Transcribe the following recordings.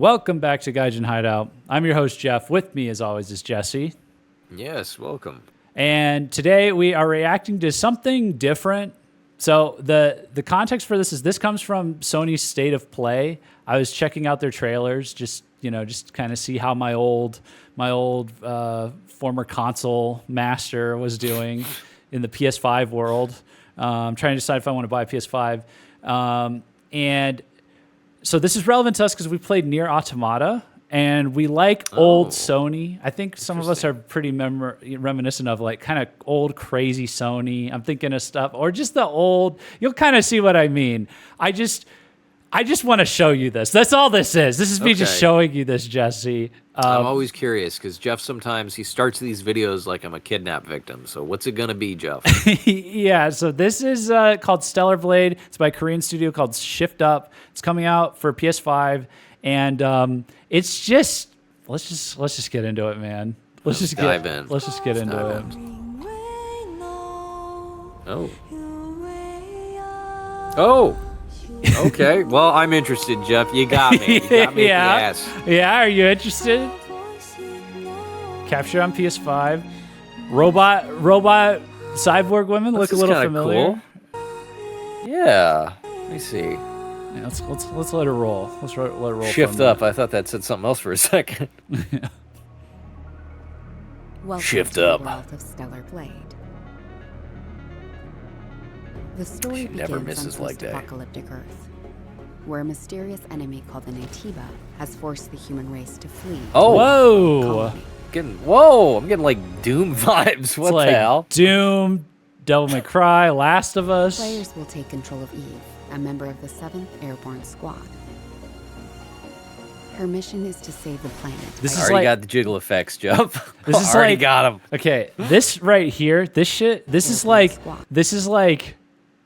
Welcome back to Gaijin Hideout. I'm your host, Jeff. With me, as always, is Jesse. Yes, welcome. And today we are reacting to something different. So the context for this comes from Sony's State of Play. I was checking out their trailers, just kind of see how my old former console master was doing in the PS5 world. I'm trying to decide if I want to buy a PS5. And so this is relevant to us because we played NieR Automata, and we like old Sony. I think some of us are pretty reminiscent of like kind of old crazy Sony. I'm thinking of stuff, or just the old. You'll kind of see what I mean. I just want to show you this. That's all this is. This is me just showing you this, Jesse. I'm always curious because Jeff sometimes he starts these videos like I'm a kidnap victim. So what's it gonna be, Jeff? Yeah, so this is called Stellar Blade. It's by a Korean studio called Shift Up. It's coming out for PS5, and it's just let's just get into it, man. Let's just dive in. Let's just get into it. Oh. Okay. Well, I'm interested, Jeff. You got me. You got me Yeah. at the ass. Yeah, are you interested? Capture on PS5. Robot cyborg women look a little familiar. Cool. Yeah. Let me see. Yeah, let's let it roll. Let's let it roll. Shift up. I thought that said something else for a second. Shift to up. The world of Stellar Blade. The story never begins misses on like that. post-apocalyptic Earth, where a mysterious enemy called the Natiba has forced the human race to flee. Oh. Whoa. I'm getting like Doom vibes. What It's the hell? Doom, Devil May Cry, Last of Us. Players will take control of Eve, a member of the 7th Airborne Squad. Her mission is to save the planet. This I is already like got the jiggle effects, Jeff. this is already like got him. Okay, this right here, this is like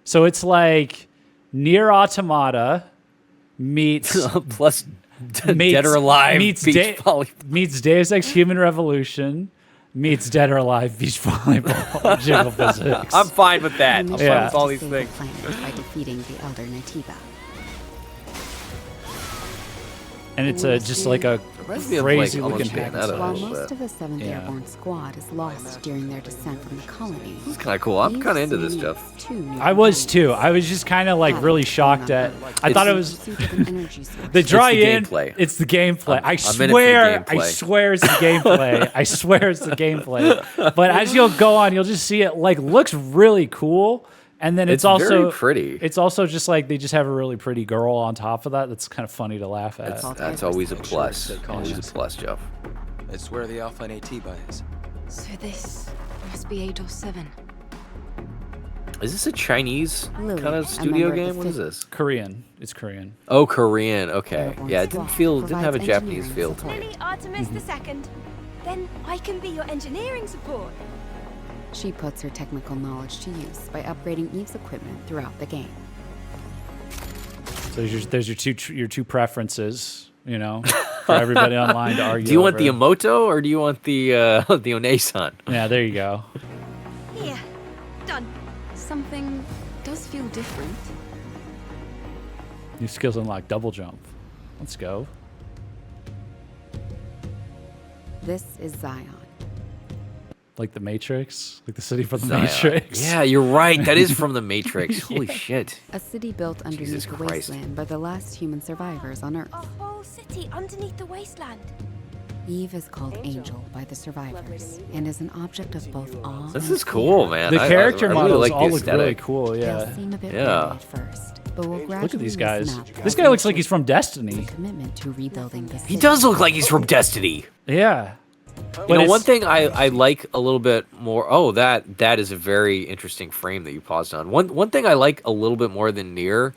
so it's like NieR Automata meets Plus Dead or Alive meets Beach Volleyball. meets Deus Ex Human Revolution meets Dead or Alive Beach Volleyball jiggle physics. I'm fine with that. Her I'm mission fine Yeah. with is all to these save things. the planet by defeating the Elder Natiba. And it's just like a Reminds me of, crazy like, looking almost hack and Bayonetta. slash. While little most bit. of the 7th Yeah. Airborne Squad is lost during their descent from the colony, This is kind of cool. I'm kind of into this stuff. I was too. I was just kind of like really shocked at. I thought it was the draw It's the in. gameplay. It's the gameplay. I I'm in it for the swear. I gameplay. swear it's the gameplay. I swear it's the gameplay. But as you'll go on, you'll just see it like looks really cool. And then it's also very pretty. It's also just like they just have a really pretty girl on top of that. That's kind of funny to laugh at. That's always a plus. Always a plus, Jeff. It's where the Alpha Natiba is. So this must be 8 or 7. Is this a Chinese Lily, kind a of studio member of the game? What is fifth- this? Korean. It's Korean. Oh, Korean. Okay. Airborne Yeah, it Squad didn't have a provides Japanese engineering feel to support. it. Lily Artemis II. Then I can be your engineering support. She puts her technical knowledge to use by upgrading Eve's equipment throughout the game. So there's your two preferences. You know, for everybody online to argue. Do you want over. the Emoto or do you want the the Onesan? Yeah, there you go. Here. Done. Something does feel different. New skills unlock. Double jump. Let's go. This is Zion. Like the Matrix, like the city from the Zion. Matrix. Yeah, you're right. That is from the Matrix. Holy shit. A city built underneath Jesus the Christ. wasteland by the last human survivors on Earth. A whole city underneath the wasteland. Eve is called Angel by the survivors and is an object of both awe This and is cool, fear. man. The character I really models like all the look really aesthetic. cool. They'll Yeah. seem a bit Yeah. weird at first, but will gradually Look at these loosen guys. up This as guy they looks like he's shift from their Destiny. commitment to rebuilding the city. He does look like he's from Destiny. Yeah. You know, it's- one thing I like a little bit more. Oh, that is a very interesting frame that you paused on. One thing I like a little bit more than NieR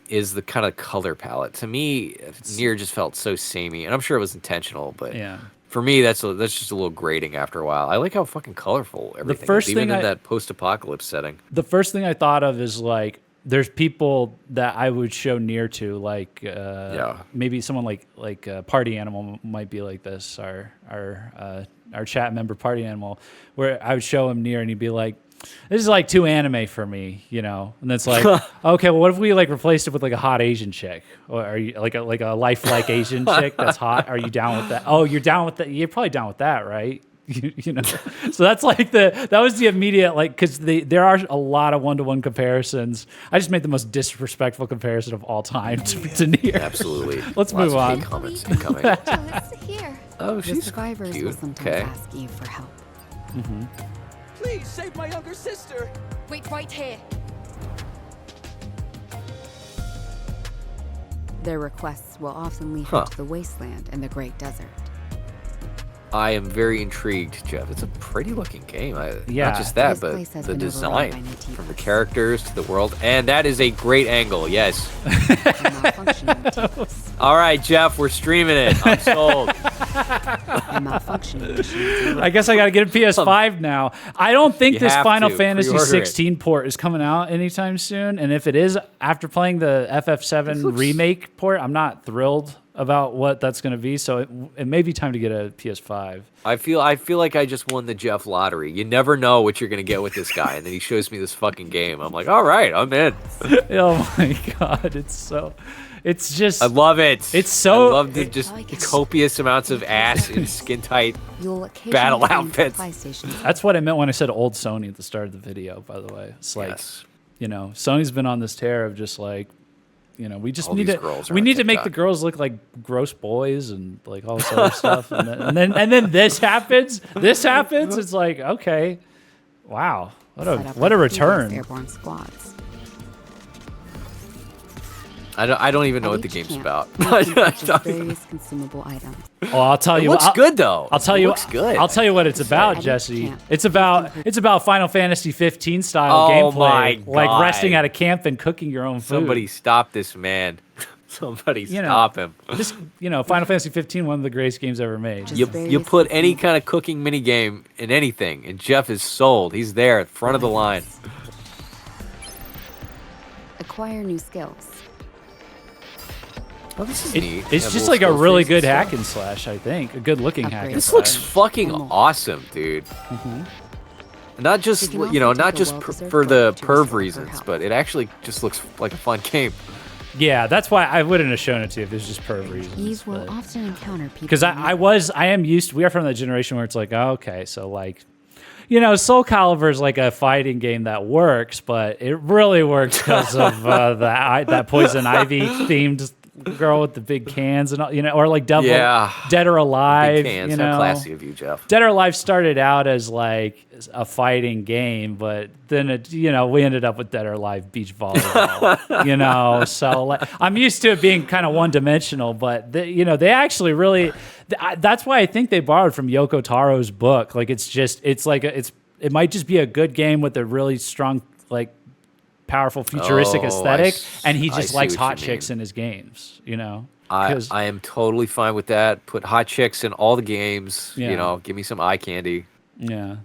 is the kind of color palette. To me, NieR just felt so samey, and I'm sure it was intentional, but Yeah. for me, that's just a little grating after a while. I like how fucking colorful everything first is, even thing in I- that post-apocalypse setting. The first thing I thought of is like, there's people that I would show NieR to, like, maybe someone like Party Animal might be like this. Our chat member Party Animal, where I would show him NieR and he'd be like, this is like too anime for me, you know. And it's like, okay, well, what if we like replaced it with like a hot Asian chick, or are you like a lifelike Asian chick that's hot? Are you down with that? Oh, you're down with that. You're probably down with that, right? You know. So that's like that was the immediate like because there are a lot of one-to-one comparisons. I just made the most disrespectful comparison of all time to NieR. Absolutely. Let's move on. Hate comments incoming. It's here. Oh, The she's survivors will cute. sometimes Okay. ask Eve for help. Please save my younger sister. Wait right here. Their requests will often lead Huh. her to the wasteland and the Great Desert. I am very intrigued, Jeff. It's a pretty looking game. Yeah. Not just that, This but place has the been overrun by design natives. from the characters to the world. And that is a great angle, yes. And malfunctioning natives. All right, Jeff, we're streaming it. I'm sold. And malfunctioning machines. I guess I got to get a PS5 now. I don't think You this have Final to. Fantasy Pre-order it. 16 port is coming out anytime soon. And if it is, after playing the FF7 remake port, I'm not thrilled about what that's going to be. So it may be time to get a PS5. I feel like I just won the Jeff lottery. You never know what you're gonna get with this guy, and then he shows me this fucking game. I'm like, all right, I'm in. Oh my god, it's just I love it. It's so- I love the just copious amounts of ass in skin tight. You'll occasionally Battle find outfits. supply stations. that's what I meant when I said old Sony at the start of the video, by the way. It's like, Yes. you know, Sony's been on this tear of just like, you know, we just All need these to girls are we on need to make the TikTok. girls look like gross boys and like all this other stuff, and then this happens. This happens. It's like, okay, wow, what Set up a like previous return. Airborne squads. I don't even know At what the each game's camp, about. you can purchase various consumable items. Oh, I'll tell It you. looks I'll, good though. I'll tell It you. looks good. I'll tell you what it's about, At each Jesse. camp, It's about Final Fantasy 15 style Oh gameplay, my like God. resting at a camp and cooking your own food. Somebody stop this man. Somebody You know, stop him. Just Final Fantasy 15, one of the greatest games ever made. Just You various put any consumable- kind of cooking mini game in anything, and Jeff is sold. He's there at front of the line. Acquire new skills. Oh, this is It- neat. it's Have just little like a skill really trees and good hack stuff. and slash. I think a good looking hack. Upgrade. And This slash. looks fucking Ammo. awesome, dude. Not just You can you know, also not take a just well-deserved for the break to perv restore her reasons, health. but it actually just looks like a fun game. Yeah, that's why I wouldn't have shown it to you if it was just perv reasons. Eve will often encounter people. Because I am used. We are from that generation where it's like, oh, okay, so like, you know, Soul Calibur is like a fighting game that works, but it really works because of that Poison Ivy themed girl with the big cans and all, you know, or like Dead or Alive. Big cans. You know, How classy of you, Jeff. Dead or Alive started out as like a fighting game, but then it, you know, we ended up with Dead or Alive Beach Volleyball. You know, so like, I'm used to it being kind of one dimensional, but you know, they actually really. That's why I think they borrowed from Yoko Taro's book. Like it might just be a good game with a really strong like powerful futuristic Oh, aesthetic, and he I just see likes what you hot chicks mean. in his games. You know. I 'Cause- am totally fine with that. Put hot chicks in all the games. Yeah. You know, give me some eye candy. Yeah.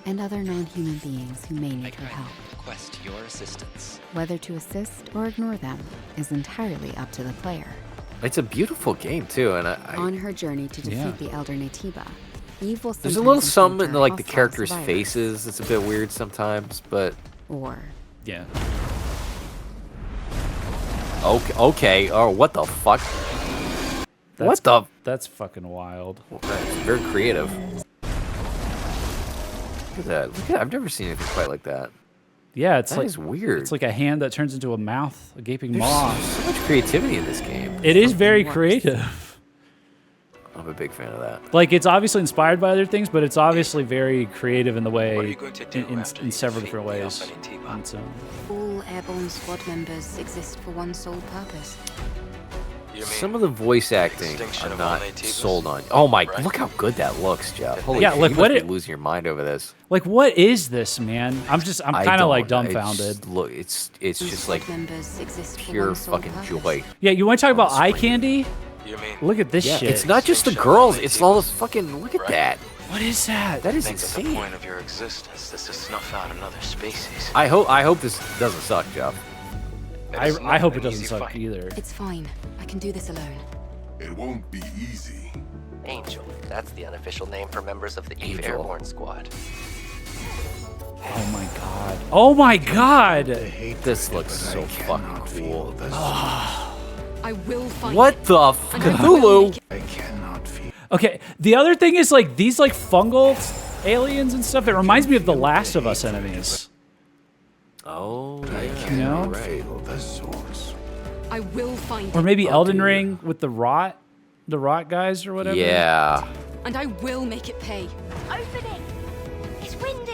and other non-human beings who may need her help. Request your assistance. Whether to assist or ignore them is entirely up to the player. It's a beautiful game too, and On her journey to defeat Yeah. the Elder Natiba, Eve will there's a sometimes little something in encounter like the hostile characters' survivors, faces that's a bit weird sometimes, but or Yeah. okay. Oh, what the fuck? What the? That's fucking wild. That's very creative. Look at that. Look at. I've never seen anything quite like that. Yeah, it's That like is weird. It's like a hand that turns into a mouth, a gaping There's maw. so much creativity in this game. It is very works. creative. I'm a big fan of that. Like it's obviously inspired by other things, but it's obviously very creative in the way What are you going to do after in you several defeat different the ways. Alpha Natiba? on its own. All airborne squad members exist for one sole purpose. You mean Some of the voice acting extinction I'm of all not natives? sold on. Oh my! Right. Look how good that looks, Jeff. Holy Yeah, shit, look, you what must be it- losing your mind over this. Like, what is this, man? I'm I kind of like don't- dumbfounded. Look, it's All just squad like members exist for pure one sole fucking purpose. joy. Yeah, you want to talk on the about eye screen. candy? You mean Look at this Yeah, shit. it's not just the Extinction of girls. all It's natives. all this fucking. Look at Right. that. What is that? That is think that the insane. point of your existence is to snuff out another species? I hope this doesn't suck, Jeff. It is I not hope it an doesn't easy suck fight. either. It's fine. I can do this alone. It won't be easy. Angel. That's the unofficial name for members of the Eve Angel. Airborne Squad. Oh my god. Oh my god. This looks so fucking cool. I will find What it. the Cthulhu? Okay, the other thing is like these like fungal aliens and stuff. It reminds me of the Last of Us enemies. Oh, You know? The source. I will find Or it. maybe Elden Ring with the rot guys or whatever. yeah. And I will make it pay. Open it. It's windy.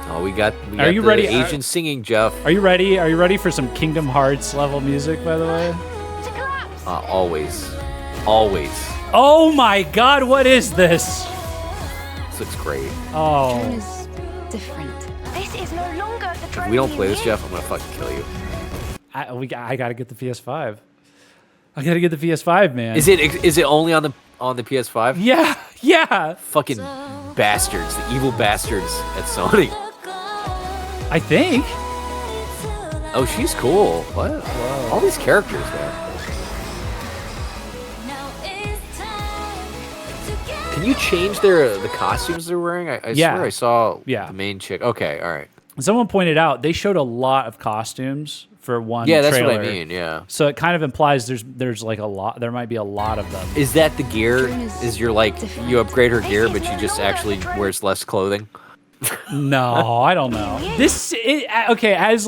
Oh, we got Are you the ready? Asian singing, Jeff. Are you ready? Are you ready for some Kingdom Hearts level music, by the way? To collapse. Always. Always. Oh my god, what is this? This looks great. Oh. Is different. This is no longer the If we don't play this, Jeff. Jeff, I'm gonna fucking kill you. I gotta get the PS5. I gotta get the PS5, man. Is it only on the PS5? Yeah, yeah. Fucking bastards, the evil bastards at Sony. I think. Oh, she's cool. What? All these characters, man. Can you change the costumes they're wearing? I Yeah. swear I saw Yeah. the main chick. Okay, all right. Someone pointed out they showed a lot of costumes for one Yeah, that's trailer. what I mean. Yeah. So it kind of implies there's like a lot. There might be a lot of them. Is that the gear? Is Is your like different. you upgrade her gear, This but is she no just longer actually the trend. wears less clothing? No, I don't know. Okay, as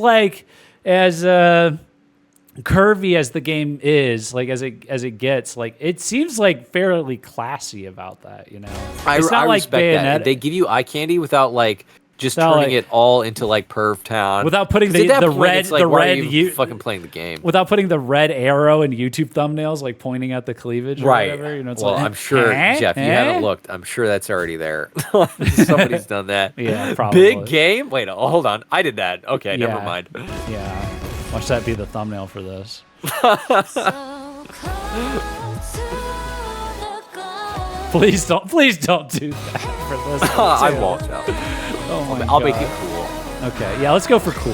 curvy as the game is, like as it gets, like it seems like fairly classy about that, you know. I It's not like respect that. Bayonetta They give you eye candy without like just Without, turning like- it all into like Perv Town. Without putting 'Cause at that the point, red it's like, the why are red you even you fucking playing the game. without putting the red arrow in YouTube thumbnails, like pointing at the cleavage or Right. whatever. You know, it's Well, like, I'm sure, Jeff, you haven't looked. I'm sure that's already there. Somebody's done that. Yeah, probably. Big game? Wait, hold on. I did that. Okay, never Yeah. mind. Yeah, watch that be the thumbnail for this. Please don't do that for this. one, I too. won't. No. Oh my I'll make God. it cool. Okay, yeah, let's go for cool.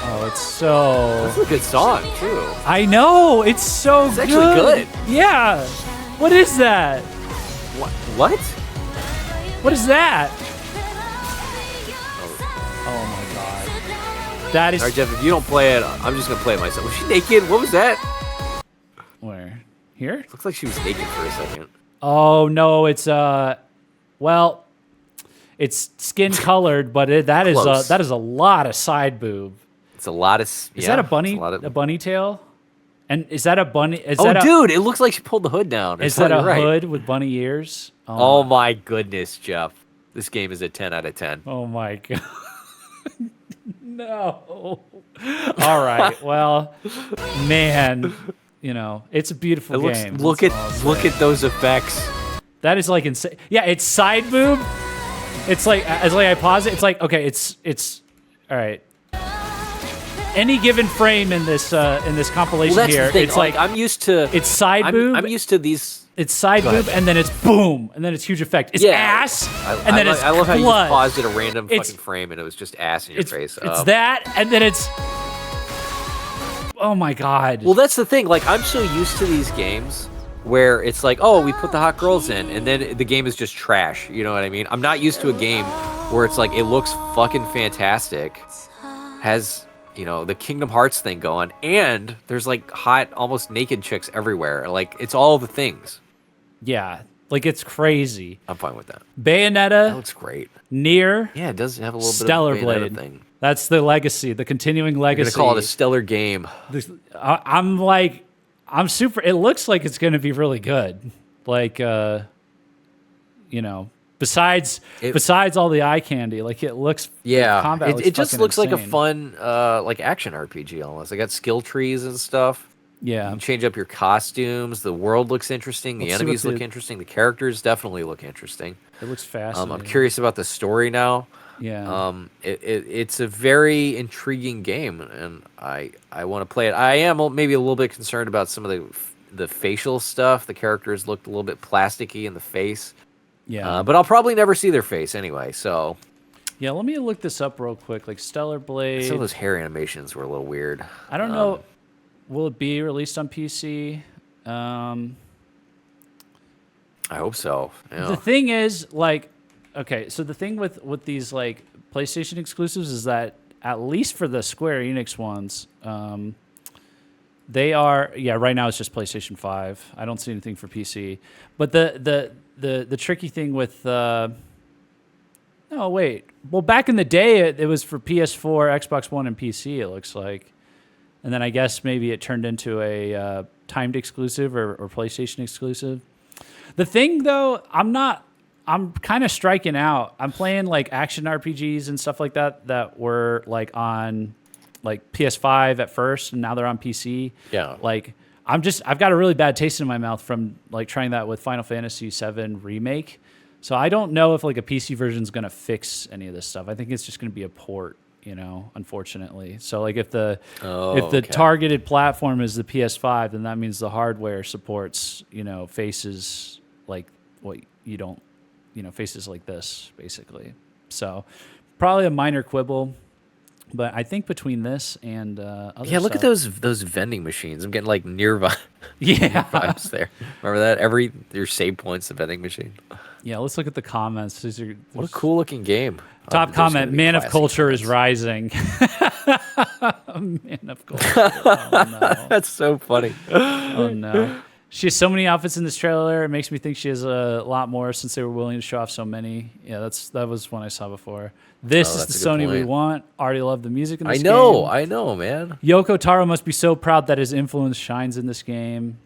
Oh, it's so. This is a good song too. I know it's so It's actually good. Yeah. What is that? What? What is that? Oh my god. That is. All right, Jeff. If you don't play it, I'm just gonna play it myself. Was she naked? What was that? Where? Here? Looks like she was naked for a second. Oh no, it's well, it's skin colored, but that is Close. a lot of side boob. It's a lot of. Is that a bunny? A bunny tail? And is that a bunny? Is that a, dude, it looks like she pulled the hood down. Is that a hood with bunny ears? Oh my goodness, Jeff. This game is a 10 out of 10. Oh my god. No. All right. Well, man, you know, it's a beautiful game. Look That's all I'll at say. those effects. That is like insane. Yeah, it's side boob. It's like as like I pause it, it's like okay, it's all right. Any given frame in this compilation Well, that's here, the thing. it's like I'm used to. it's side boob. I'm used to these. It's side Go boob, ahead. and then it's boom, and then it's huge effect. It's Yeah. ass, I and then lo- it's I love how you blood. just paused at a random It's- fucking frame and it was just ass in your face. It's that, and then it's. Oh my god. Well, that's the thing. Like, I'm so used to these games where it's like, oh, we put the hot girls in, and then the game is just trash. You know what I mean? I'm not used to a game where it's like, it looks fucking fantastic, has, you know, the Kingdom Hearts thing going, and there's like hot, almost naked chicks everywhere. Like, it's all the things. Yeah, like it's crazy. I'm fine with that. That Bayonetta, looks great. NieR, Yeah, it does have a little Stellar bit of a Bayonetta Blade. thing. That's the legacy, the continuing You're legacy. gonna call it a stellar game. I'm super. It looks like it's going to be really good. Like, you know, besides all the eye candy, like it looks. Yeah, combat looks it just fucking looks like a insane. fun, like action RPG almost. They got skill trees and stuff. Yeah, You can change up your costumes. The world looks interesting. The Let's see what enemies look the- interesting. The characters definitely look interesting. it looks fascinating. I'm curious about the story now. Yeah. It's a very intriguing game, and I want to play it. I am maybe a little bit concerned about some of the facial stuff. The characters looked a little bit plasticky in the face. Yeah. But I'll probably never see their face anyway. So Yeah. Let me look this up real quick. Like Stellar Blade. some of those hair animations were a little weird. I don't know. Will it be released on PC? I hope so. Yeah. The thing is, like, okay, so the thing with these like PlayStation exclusives is that at least for the Square Enix ones, they are right now it's just PlayStation 5. I don't see anything for PC. But the tricky thing with oh wait, well back in the day it was for PS4, Xbox One, and PC. It looks like, and then I guess maybe it turned into a timed exclusive or PlayStation exclusive. The thing, though, I'm kind of striking out. I'm playing, like, action RPGs and stuff like that were, like, on, like, PS5 at first, and now they're on PC. Yeah. Like, I've got a really bad taste in my mouth from, like, trying that with Final Fantasy VII Remake. So I don't know if, like, a PC version is going to fix any of this stuff. I think it's just going to be a port, you know, unfortunately. So, like, if the targeted platform is the PS5, then that means the hardware supports, you know, faces like what you don't, you know, faces like this, basically. So probably a minor quibble, but I think between this and other look stuff, at those vending machines. I'm getting like NieR vibes there. Remember that? Your save points, the vending machine. Yeah, let's look at the comments. What a cool looking game. Top comment, man of culture is rising. Man of culture. Oh, no. That's so funny. Oh, no. She has so many outfits in this trailer. It makes me think she has a lot more since they were willing to show off so many. Yeah, that was one I saw before. This is the Sony we want. Already love the music in this game. I know, man. Yoko Taro must be so proud that his influence shines in this game.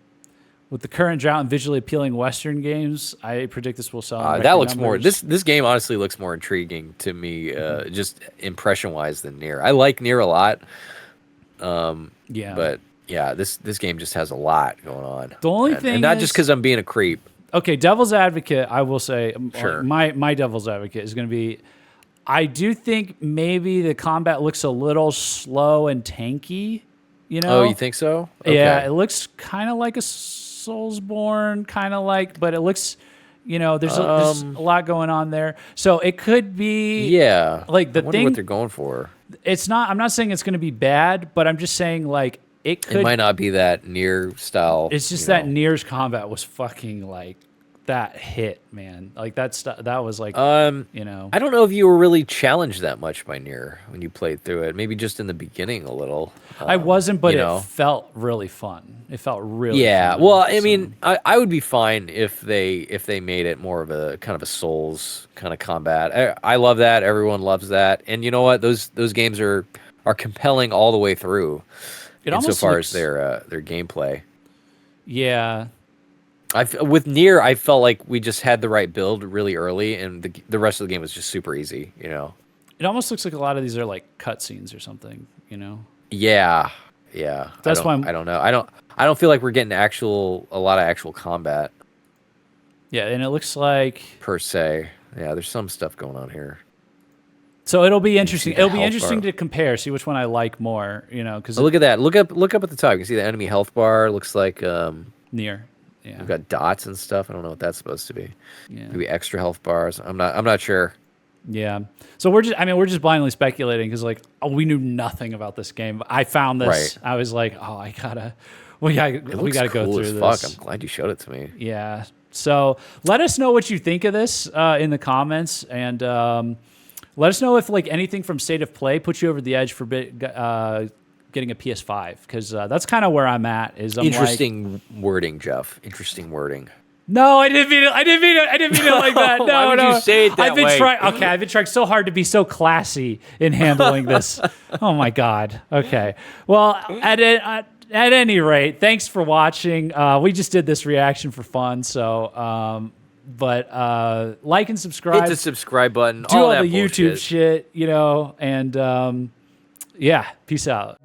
With the current drought and visually appealing Western games, I predict this will sell. That looks numbers. This game honestly looks more intriguing to me, just impression wise than NieR. I like NieR a lot. But yeah, this game just has a lot going on. The only thing, and not just because I'm being a creep. Okay, devil's advocate, I will say, sure. My devil's advocate is going to be, I do think maybe the combat looks a little slow and tanky. You know? Oh, you think so? Okay. Yeah, it looks kind of like a Soulsbourne, kind of like, but it looks, you know, there's a lot going on there. So it could be, like the I wonder thing. What they're going for? It's not. I'm not saying it's going to be bad, but I'm just saying like it could. It might not be that NieR style. It's just that NieR's combat was fucking like that hit, man. Like that was like, you know. I don't know if you were really challenged that much by NieR when you played through it. Maybe just in the beginning a little. I wasn't, but it felt really fun. It felt really fun. Well, I mean, I would be fine if they made it more of a kind of a Souls kind of combat. I love that. Everyone loves that. And you know what? Those games are compelling all the way through. Insofar as their gameplay. Yeah. With NieR, I felt like we just had the right build really early, and the rest of the game was just super easy. You know. It almost looks like a lot of these are like cutscenes or something. You know. Yeah. That's why I don't know. I don't feel like we're getting a lot of actual combat. Yeah, and it looks like per se. Yeah, there's some stuff going on here. So it'll be interesting. It'll be interesting to compare, see which one I like more. You know, because look at that. Look up at the top. You can see the enemy health bar. Looks like NieR. Yeah. We've got dots and stuff. I don't know what that's supposed to be. Yeah. Maybe extra health bars. I'm not sure. Yeah. So we're just blindly speculating because like we knew nothing about this game. I found this. Right. I was like, we gotta go through this. Fuck. I'm glad you showed it to me. Yeah. So let us know what you think of this in the comments, and let us know if like anything from State of Play puts you over the edge for getting a PS5, because that's kind of where I'm at. Interesting wording, Jeff. Interesting wording. No, I didn't mean it. I didn't mean it like that. No, Why would you say it that way? I've been trying so hard to be so classy in handling this. Oh my God. Okay. Well, at any rate, thanks for watching. We just did this reaction for fun, so but like and subscribe. Hit the subscribe button. Do all the YouTube shit, you know, and yeah, peace out.